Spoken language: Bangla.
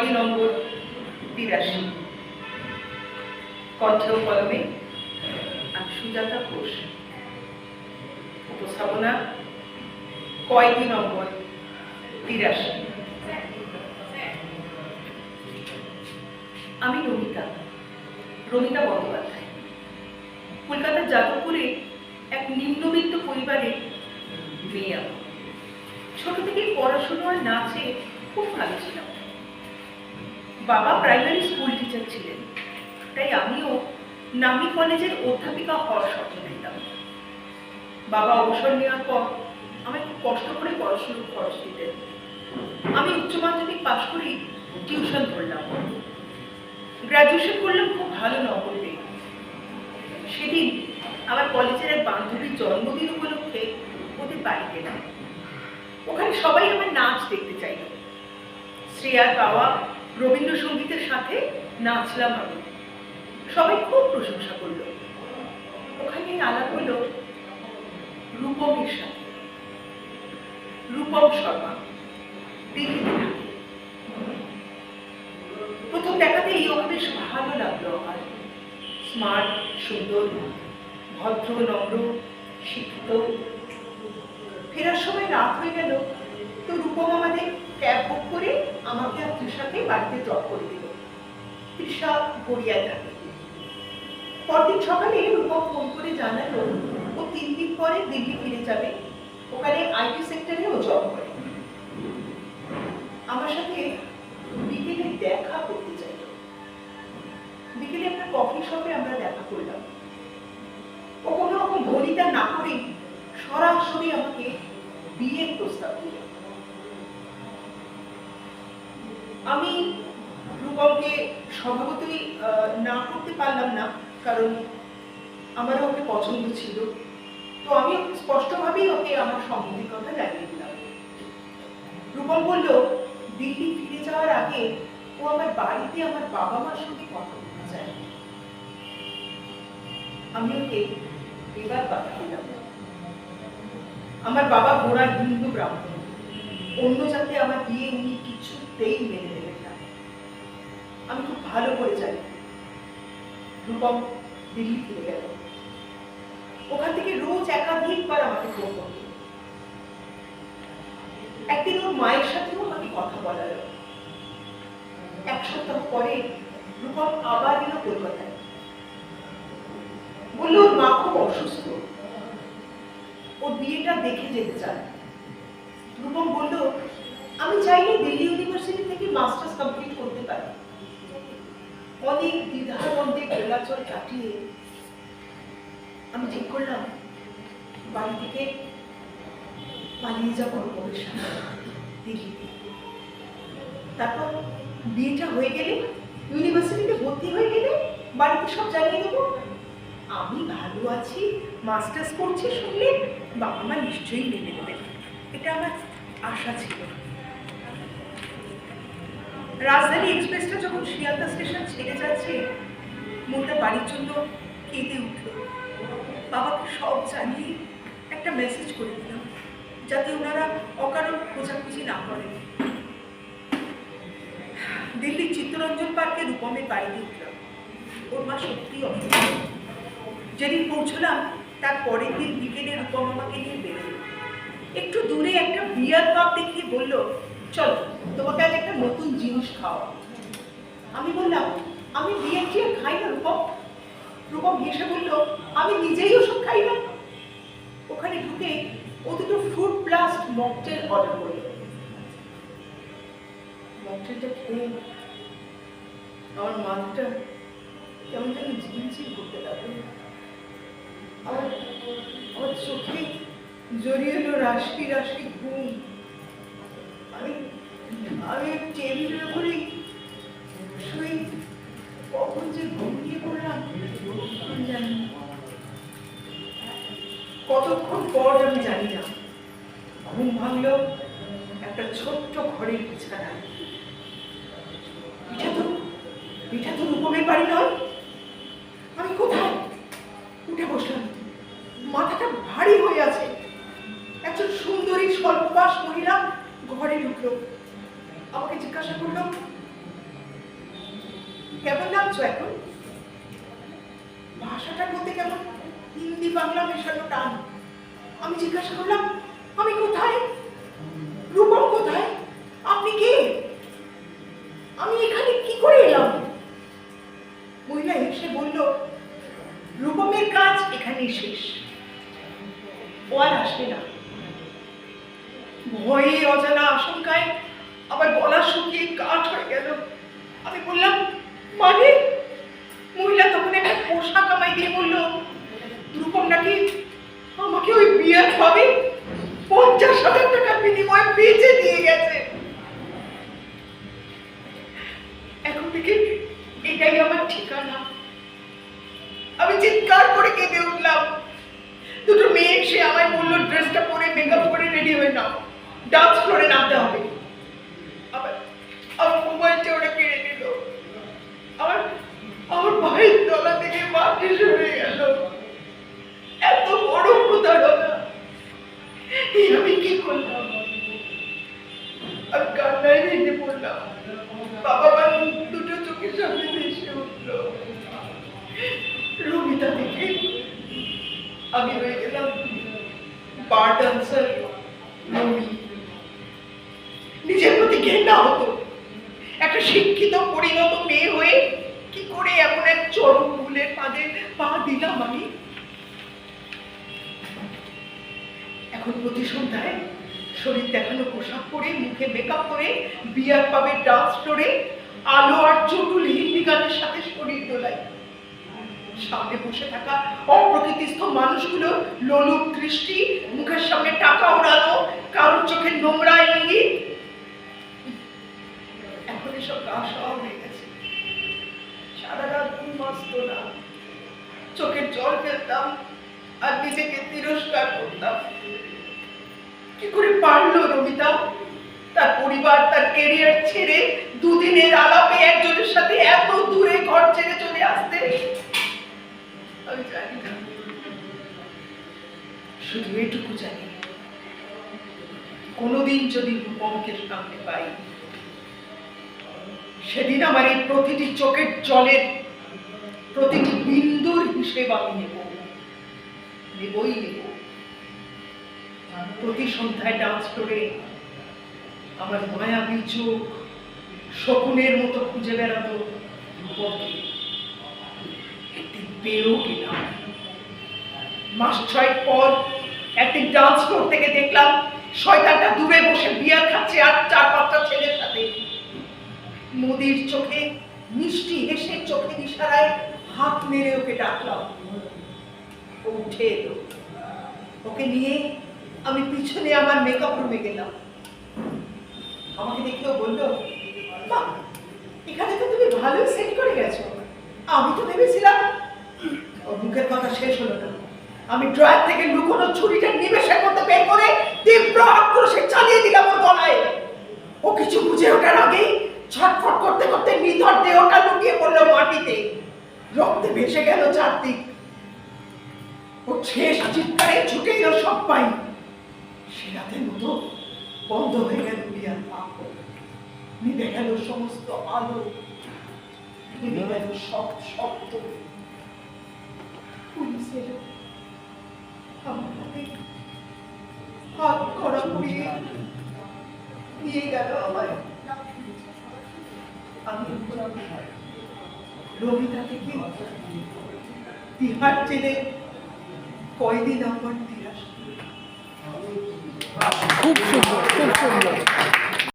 কয়দি নম্বর 83। কণ্ঠ কলমে আর সুজাতা ঘোষ। উপস্থাপনা কয়দি নম্বর 83। আমি রমিতা বন্দ্যোপাধ্যায়। কলকাতার যাদবপুরে এক নিম্নবিত্ত পরিবারের মেয়ে। ছোট থেকেই পড়াশোনা আর নাচে খুব ভালো ছিলাম। বাবা প্রাইমারি স্কুল টিচার ছিলেন, তাই আমিও নামী কলেজের অধ্যাপিকা হওয়ার স্বপ্ন নিতাম। বাবা অবসর নেওয়ার পর আমায় খুব কষ্ট করে পড়াশোনার খরচ দিতেন। আমি উচ্চ মাধ্যমিক পাশ করেই টিউশন ধরলাম। গ্র্যাজুয়েশন করলাম খুব ভালো নম্বর পেয়ে। সেদিন আমার কলেজের এক বান্ধবীর জন্মদিন উপলক্ষে ওদের বাড়ি গেলাম। ওখানে সবাই আমার নাচ দেখতে চাইল। শ্রেয়ার গাওয়া রবীন্দ্রসঙ্গীতের সাথে নাচলাম আমি। সবাই খুব প্রশংসা করলো। ওখানে আলাপ হলো রূপমের সাথে। রূপম শর্মা দিল্লিতে থাকে। প্রথম দেখাতেই ওকে বেশ ভালো লাগলো আমার। স্মার্ট, সুন্দর, ভদ্র, নম্র, শিক্ষিত। ফেরার সময় রাত হয়ে গেল, তো রূপম আমাদের ক্যাব বুক করে আমাকে আর তৃষাকে বাড়িতে ড্রপ করে দিল। তৃষা গড়িয়ায় থাকে। পরদিন সকালে রূপম ফোন করে জানালো ও 3 দিন পরে দিল্লি ফিরে যাবে। ওখানে আইটি সেক্টরে ও জব করে। আমার সাথে বিকেলে দেখা করতে চাইল। বিকেলে একটা কফি শপে আমরা দেখা করলাম। ও কোনো রকম ভনিতা না করে সরাসরি আমাকে বিয়ের প্রস্তাব দিল। আমি রূপমকে স্বভাবতই না করতে পারলাম না, কারণ আমারও ওকে পছন্দ ছিল। তো আমি স্পষ্টভাবেই ওকে আমার সম্মতির কথা জানিয়ে দিলাম। রূপম বলল দিল্লি ফিরে যাওয়ার আগে ও আমার বাড়িতে আমার বাবা মার সঙ্গে কথা বলতে চায়। আমি ওকে এবার কথা দিলাম। আমার বাবা গোড়া হিন্দু ব্রাহ্মণ। অন্য জাতে আমার বিয়ে উনি কিছুতেই মেনে নেবেন না। আমি খুব ভালো করে জানি। রূপম দিল্লি ফিরে গেল। ওখান থেকে রোজ একাধিকবার আমাকে ফোন করত। একদিন ওর মায়ের সাথেও আমাকে কথা বলালো। 1 সপ্তাহ পরে রূপম আবার এলো কলকাতায়। বললো ওর মা খুব অসুস্থ, ওর বিয়েটা দেখে যেতে চান। রূপম বলল আমি চাইলে দিল্লি ইউনিভার্সিটি থেকে মাস্টার্স কমপ্লিট করতে পারি। অনেক দ্বিধার মধ্যে গোলাচল কাটিয়ে আমি ঠিক করলাম বাড়ি থেকে পালিয়ে যাবো রূপমের সাথে দিল্লিতে। তারপর বিয়েটা হয়ে গেলে, ইউনিভার্সিটিতে ভর্তি হয়ে গেলে বাড়িতে সব জানিয়ে দেবো। আমি ভালো আছি, মাস্টার্স করছি শুনলে বাবা মা নিশ্চয়ই মেনে নেবেন। এটা আমার আশা ছিল। রাজধানী এক্সপ্রেসটা যখন শিয়ালদা স্টেশন ছেড়ে যাচ্ছে, মনটা বাড়ির জন্য কেঁদে উঠল। বাবাকে সব জানিয়ে একটা মেসেজ করে দিলাম, যাতে ওনারা অকারণ খোঁজাখুঁজি না করেন। দিল্লির চিত্তরঞ্জন পার্কে রূপমের বাড়িতে উঠলাম। ওর মা সত্যি অসুস্থ। যেদিন পৌঁছলাম তার পরের দিন বিকেলে রূপম আমাকে নিয়ে বেরোল। একটু দূরে একটা বিয়ার কাপ দেখিয়ে বলল চলো তোমাকে আজ একটা নতুন জিনিস খাওয়া। আমি বললাম আমি বিয়ার কি খাই না রূপম। রূপম হেসে বলল আমি নিজেই ওসব খাই না। ওখানে ঢুকে ও দুটো ফ্রুট ব্লাস্ট মকটেল অর্ডার করল। মকটেলটা খেয়ে আমার মাথাটা কেমন যেন ঝিমঝিম করতে লাগলো। আমার চোখে জড়িয়ে এলো রাশি রাশি ঘুম। আমি টেবিলের উপরে শুয়ে কখন যে ঘুমিয়ে পড়লাম জানি না। কতক্ষণ পর আমি জানি না। ঘুম ভাঙলো একটা ছোট্ট ঘরের বিছানায়। এটা তো রূপমের বাড়ি নয়। আমি কোথায়? উঠে বসলাম। মাথাটা ভারী হয়ে আছে। একজন সুন্দরী স্বল্পবাস মহিলা ঘরে ঢুকলো। আমাকে জিজ্ঞাসা করলো কেমন লাগছো এখন? ভাষাটার মধ্যে কেমন হিন্দি বাংলা মেশানো টান। আমি জিজ্ঞাসা করলাম, আমি কোথায়? রূপম কোথায়? আপনি কে? আমি এখানে কি করে এলাম? মহিলা হেসে বলল, রূপমের কাজ এখানেই শেষ, ও আর আসবে না। ভয়ে অজানা আশঙ্কায় আবার গলা শুকিয়ে কাঠ হয়ে গেল। আমি বললাম, মানে? মহিলা তখন একটা পোশাক আমায় দিয়ে বলল, রূপম নাকি আমাকে ওই বিয়ে খাবে 50,000 টাকার বিনিময়ে বেঁচে দিয়ে গেছে। এখন থেকে এটাই আমার ঠিকানা। আমি চিৎকার করে কেঁদে উঠলাম। দুটো মেয়ে এসে আমায় বললো, ড্রেসটা পরে মেকআপ করে রেডি হয়ে নাও, ডান্স ফ্লোরে নামতে হবে। আবার আমার মোবাইলটা ওরা কেড়ে নিল। আমার ভাইয়ের তলা থেকে মাটি সরে গেল। এত বড় প্রতারণা, আমি কি করলাম? আমি কান্নায় ভেঙে পড়লাম। বাবা মা দুটো চোখের সামনে ভেসে উঠল। রমিতা থেকে আমি হয়ে গেলাম বার ডান্সার রমি। নিজের প্রতি ঘৃণা হতো। একটা শিক্ষিত পরিণত মেয়ে হয়ে কি করে এমন এক চরম ভুলের ফাঁদে পা দিলাম আমি? এখন প্রতি সন্ধ্যায় শরীর দেখানো পোশাক পরে, মুখে মেকআপ করে, বিয়ার পাবে ডান্স ফ্লোরে আলো আর চটুল হিন্দি গানের সাথে শরীর দোলাই। সামনে বসে থাকা অপ্রকৃতিস্থ মানুষগুলো লোলুপ দৃষ্টি, মুখের সামনে টাকা ওড়ানো, কারোর চোখে নোংরা ইঙ্গিত। এখন এসব গা সওয়া হয়ে গেছে। সারা রাত ঘুম আসতো না, চোখের জল ফেলতাম আর নিজেকে তিরস্কার করতাম। কি করে পারলো রমিতা তার পরিবার, তার ক্যারিয়ার ছেড়ে দুদিনের আলাপে একজনের সাথে এত দূরে ঘর ছেড়ে চলে আসতে? আমি জানি না, শুধু এটুকু জানি, কোনোদিন যদি রূপমকে সামনে পাই, সেদিন আমার এই প্রতিটি চোখের জলের প্রতিটি বিন্দুর হিসেব আমি নেবই নেব। প্রতি সন্ধ্যায় ডান্স করে আমার মায়াবী চোখ শকুনের মতো খুঁজে বেড়াতো রূপমকে। একদিন পেয়েও গেলাম। মাস 6 পর একদিন ডান্স ফ্লোর থেকে দেখলাম শয়তানটা দূরে বসে বিয়ার খাচ্ছে আর 4-5টা ছেলের সাথে। নদীর চোখে মিষ্টি হেসে চোখের ইশারায় হাত মেরে ওকে ডাকলাম। ও উঠে এলো। ওকে নিয়ে আমি পিছনে আমার মেকআপ রুমে গেলাম। আমাকে দেখেও বললো, মা, এখানে তো তুমি ভালো সেট করে গেছো। আমি তো ভেবেছিলাম। ওর মুখের কথা শেষ হলো না। আমি ড্রয়ার থেকে লুকোনো ছুরিটা নিমেষের মধ্যে বের করে তীব্র আক্রোশে চালিয়ে দিলাম ওর গলায়। ও কিছু বুঝে ওঠার আগেই ছটফট করতে করতে নিথর দেহটা লুকিয়ে পড়লো মাটিতে। রক্তে ভেসে গেল চারদিক। ও শেষ চিৎকারে ছুটে এলো সব পাই। সে রাতের মতো বন্ধ হয়ে গেল বিয়ার পাপ। নিভে গেল সমস্ত আলো, নিভে গেল সব শব্দ। পুলিশ এলো। আমাকে হাত করা পুড়িয়ে নিয়ে গেল আমায়। আমি রমিতা থেকে তিহার জেলে কয়দিন আমার 83। খুব সুন্দর, খুব সুন্দর।